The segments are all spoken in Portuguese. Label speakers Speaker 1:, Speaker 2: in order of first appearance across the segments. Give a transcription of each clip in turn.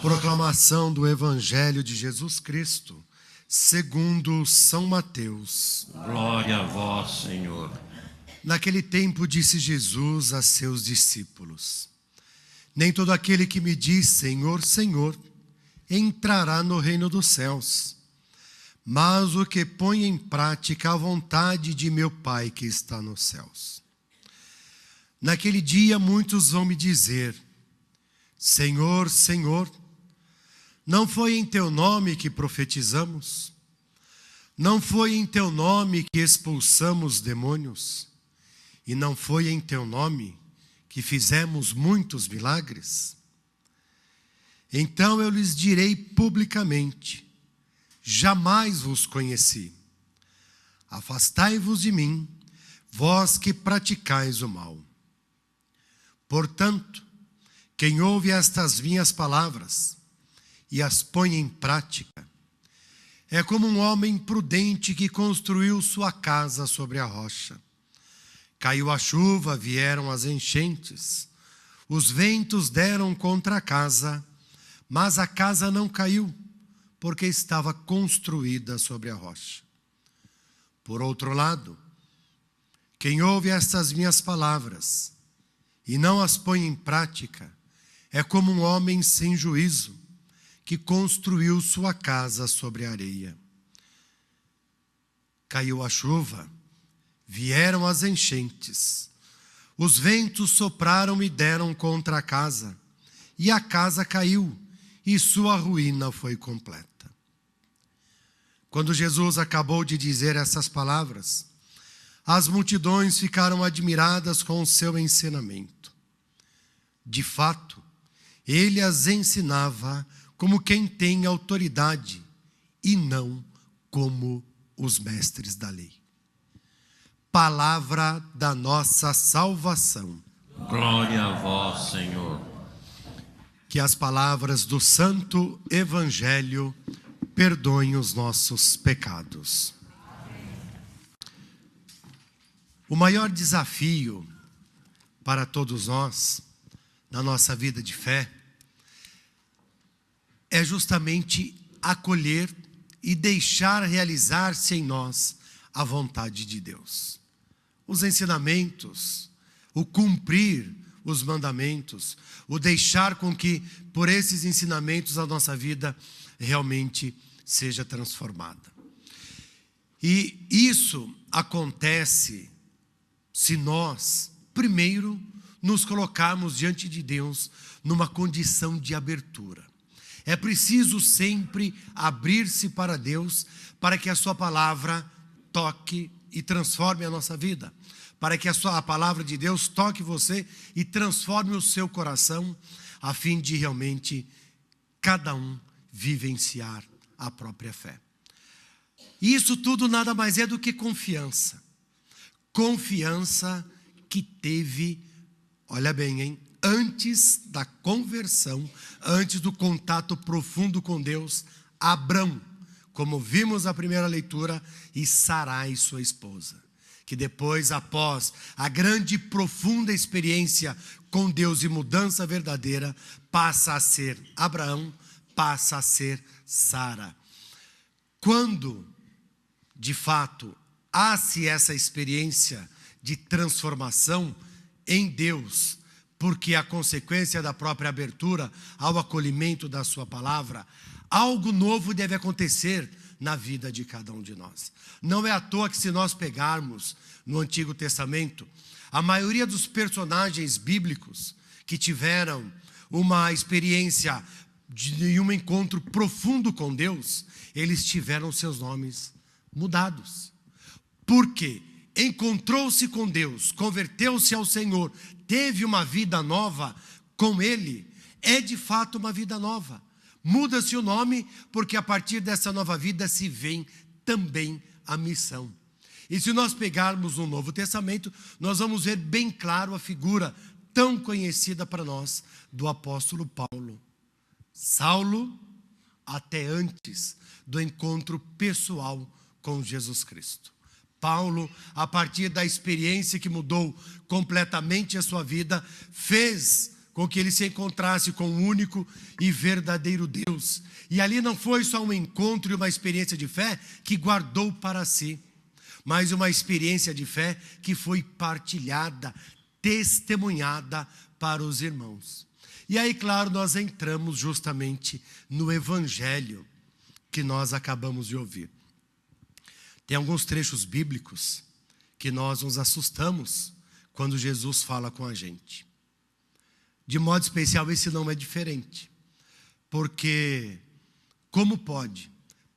Speaker 1: Proclamação do Evangelho de Jesus Cristo, segundo São Mateus.
Speaker 2: Glória a vós, Senhor.
Speaker 1: Naquele tempo disse Jesus a seus discípulos: Nem todo aquele que me diz Senhor, Senhor, entrará no reino dos céus, mas o que põe em prática a vontade de meu Pai que está nos céus. Naquele dia muitos vão me dizer: Senhor, Senhor, não foi em teu nome que profetizamos? Não foi em teu nome que expulsamos demônios? E não foi em teu nome que fizemos muitos milagres? Então eu lhes direi publicamente: jamais vos conheci. Afastai-vos de mim, vós que praticais o mal. Portanto, quem ouve estas minhas palavras e as põe em prática, é como um homem prudente que construiu sua casa sobre a rocha. Caiu a chuva, vieram as enchentes, os ventos deram contra a casa, mas a casa não caiu, porque estava construída sobre a rocha. Por outro lado, quem ouve estas minhas palavras e não as põe em prática, é como um homem sem juízo, que construiu sua casa sobre a areia. Caiu a chuva, vieram as enchentes, os ventos sopraram e deram contra a casa, e a casa caiu, e sua ruína foi completa. Quando Jesus acabou de dizer essas palavras, as multidões ficaram admiradas com o seu ensinamento. De fato, ele as ensinava como quem tem autoridade e não como os mestres da lei. Palavra da nossa salvação.
Speaker 2: Glória a vós, Senhor.
Speaker 1: Que as palavras do Santo Evangelho perdoem os nossos pecados. O maior desafio para todos nós, na nossa vida de fé, é justamente acolher e deixar realizar-se em nós a vontade de Deus. Os ensinamentos, o cumprir os mandamentos, o deixar com que por esses ensinamentos a nossa vida realmente seja transformada. E isso acontece se nós, primeiro, nos colocarmos diante de Deus numa condição de abertura. É preciso sempre abrir-se para Deus, para que a sua palavra toque e transforme a nossa vida. Para que a palavra de Deus toque você e transforme o seu coração, a fim de realmente cada um vivenciar a própria fé. E isso tudo nada mais é do que confiança. Confiança que teve, olha bem, hein? Antes da conversão, antes do contato profundo com Deus, Abrão, como vimos na primeira leitura, e Sarai, sua esposa, que depois, após a grande e profunda experiência com Deus e mudança verdadeira, passa a ser Abraão, passa a ser Sara. Quando, de fato, há-se essa experiência de transformação em Deus, porque a consequência da própria abertura ao acolhimento da sua palavra, algo novo deve acontecer na vida de cada um de nós. Não é à toa que, se nós pegarmos no Antigo Testamento, a maioria dos personagens bíblicos que tiveram uma experiência de um encontro profundo com Deus, eles tiveram seus nomes mudados. Por quê? Encontrou-se com Deus, converteu-se ao Senhor, teve uma vida nova com Ele, é de fato uma vida nova. Muda-se o nome, porque a partir dessa nova vida se vem também a missão. E se nós pegarmos no Novo Testamento, nós vamos ver bem claro a figura tão conhecida para nós do apóstolo Paulo. Saulo, até antes do encontro pessoal com Jesus Cristo. Paulo, a partir da experiência que mudou completamente a sua vida, fez com que ele se encontrasse com o único e verdadeiro Deus. E ali não foi só um encontro e uma experiência de fé que guardou para si, mas uma experiência de fé que foi partilhada, testemunhada para os irmãos. E aí, claro, nós entramos justamente no evangelho que nós acabamos de ouvir. Tem alguns trechos bíblicos que nós nos assustamos quando Jesus fala com a gente. De modo especial, esse não é diferente. Porque, como pode?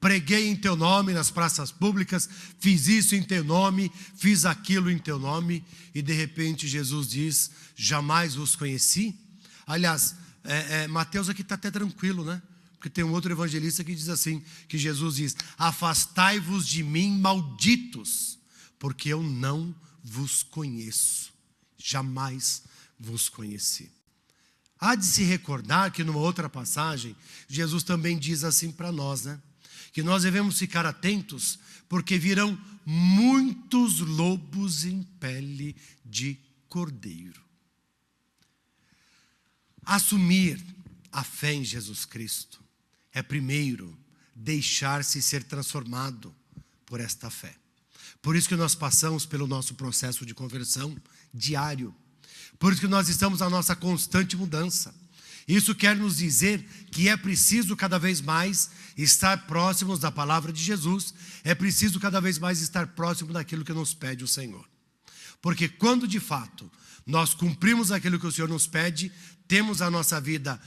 Speaker 1: Preguei em teu nome nas praças públicas, fiz isso em teu nome, fiz aquilo em teu nome, e de repente Jesus diz, jamais vos conheci. Aliás, Mateus aqui está até tranquilo, né? Porque tem um outro evangelista que diz assim, que Jesus diz, afastai-vos de mim, malditos, porque eu não vos conheço, jamais vos conheci. Há de se recordar que numa outra passagem, Jesus também diz assim para nós, né? Que nós devemos ficar atentos, porque virão muitos lobos em pele de cordeiro. Assumir a fé em Jesus Cristo é primeiro deixar-se ser transformado por esta fé. Por isso que nós passamos pelo nosso processo de conversão diário. Por isso que nós estamos na nossa constante mudança. Isso quer nos dizer que é preciso cada vez mais estar próximos da palavra de Jesus. É preciso cada vez mais estar próximo daquilo que nos pede o Senhor. Porque quando de fato nós cumprimos aquilo que o Senhor nos pede, temos a nossa vida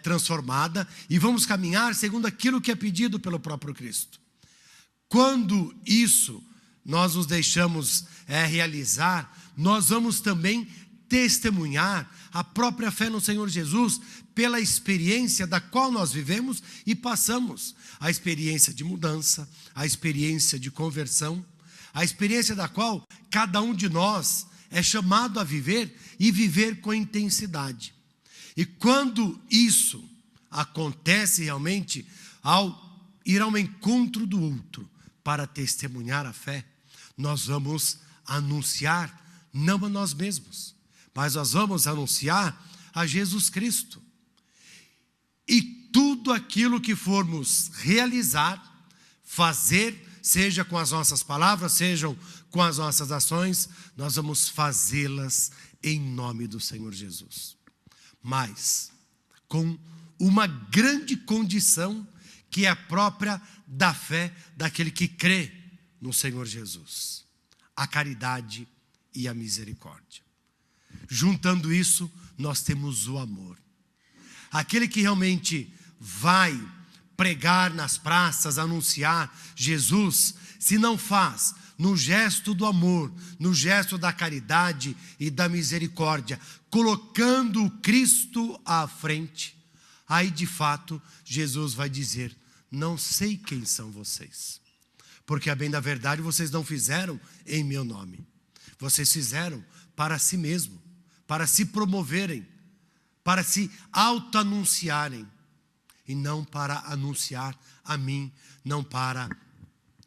Speaker 1: transformada e vamos caminhar segundo aquilo que é pedido pelo próprio Cristo. Quando isso nós nos deixamos realizar, nós vamos também testemunhar a própria fé no Senhor Jesus pela experiência da qual nós vivemos e passamos. A experiência de mudança, a experiência de conversão, a experiência da qual cada um de nós é chamado a viver e viver com intensidade. E quando isso acontece realmente, ao ir ao encontro do outro para testemunhar a fé, nós vamos anunciar não a nós mesmos, mas nós vamos anunciar a Jesus Cristo. E tudo aquilo que formos realizar, fazer, seja com as nossas palavras, sejam com as nossas ações, nós vamos fazê-las em nome do Senhor Jesus. Mas com uma grande condição, que é a própria da fé daquele que crê no Senhor Jesus. A caridade e a misericórdia. Juntando isso, nós temos o amor. Aquele que realmente vai pregar nas praças, anunciar Jesus, se não faz no gesto do amor, no gesto da caridade e da misericórdia, colocando o Cristo à frente, aí de fato Jesus vai dizer, não sei quem são vocês, porque a bem da verdade vocês não fizeram em meu nome, vocês fizeram para si mesmo, para se promoverem, para se auto-anunciarem, e não para anunciar a mim, não para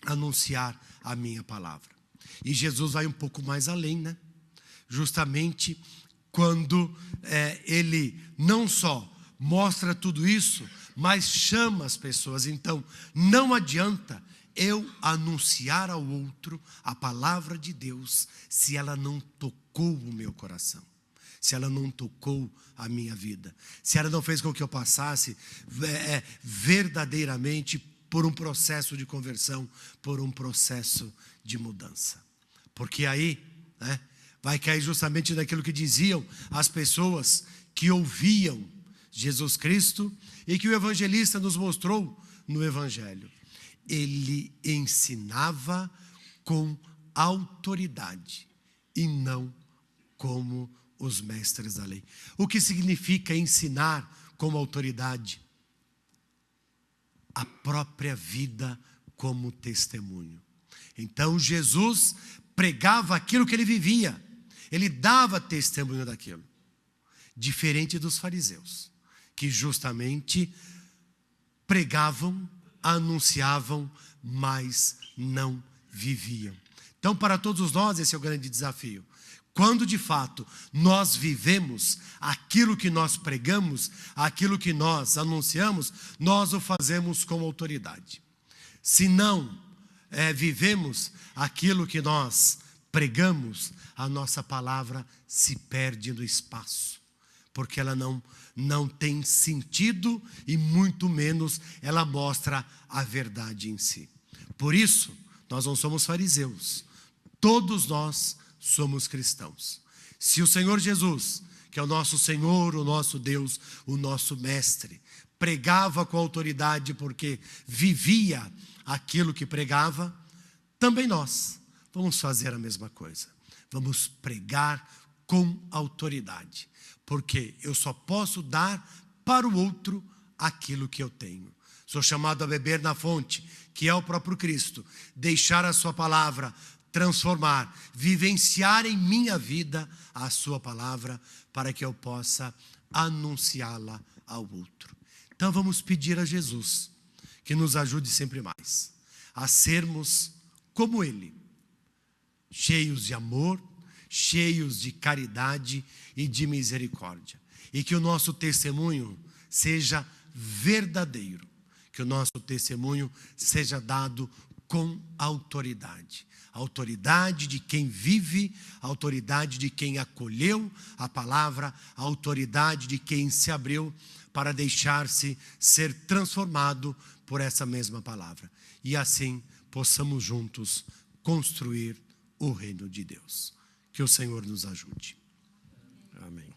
Speaker 1: anunciar a minha palavra. E Jesus vai um pouco mais além, né? Justamente quando ele não só mostra tudo isso, mas chama as pessoas. Então, não adianta eu anunciar ao outro a palavra de Deus se ela não tocou o meu coração, se ela não tocou a minha vida, se ela não fez com que eu passasse verdadeiramente por um processo de conversão, por um processo de mudança. Porque aí, né, vai cair justamente naquilo que diziam as pessoas que ouviam Jesus Cristo e que o evangelista nos mostrou no Evangelho. Ele ensinava com autoridade e não como os mestres da lei. O que significa ensinar com autoridade? A própria vida como testemunho. Então Jesus pregava aquilo que ele vivia, ele dava testemunho daquilo. Diferente dos fariseus, que justamente pregavam, anunciavam, mas não viviam. Então, para todos nós, esse é o grande desafio. Quando de fato nós vivemos aquilo que nós pregamos, aquilo que nós anunciamos, nós o fazemos com autoridade. Se não vivemos aquilo que nós pregamos, a nossa palavra se perde no espaço, porque ela não tem sentido e muito menos ela mostra a verdade em si. Por isso, nós não somos fariseus, todos nós somos cristãos. Se o Senhor Jesus, que é o nosso Senhor, o nosso Deus, o nosso Mestre, pregava com autoridade porque vivia aquilo que pregava, também nós vamos fazer a mesma coisa. Vamos pregar com autoridade, porque eu só posso dar para o outro aquilo que eu tenho. Sou chamado a beber na fonte, que é o próprio Cristo, deixar a sua palavra transformar, vivenciar em minha vida a sua palavra, para que eu possa anunciá-la ao outro. Então vamos pedir a Jesus que nos ajude sempre mais a sermos como Ele, cheios de amor, cheios de caridade e de misericórdia, e que o nosso testemunho seja verdadeiro, que o nosso testemunho seja dado com autoridade. A autoridade de quem vive, a autoridade de quem acolheu a palavra, a autoridade de quem se abriu para deixar-se ser transformado por essa mesma palavra. E assim possamos juntos construir o reino de Deus. Que o Senhor nos ajude. Amém.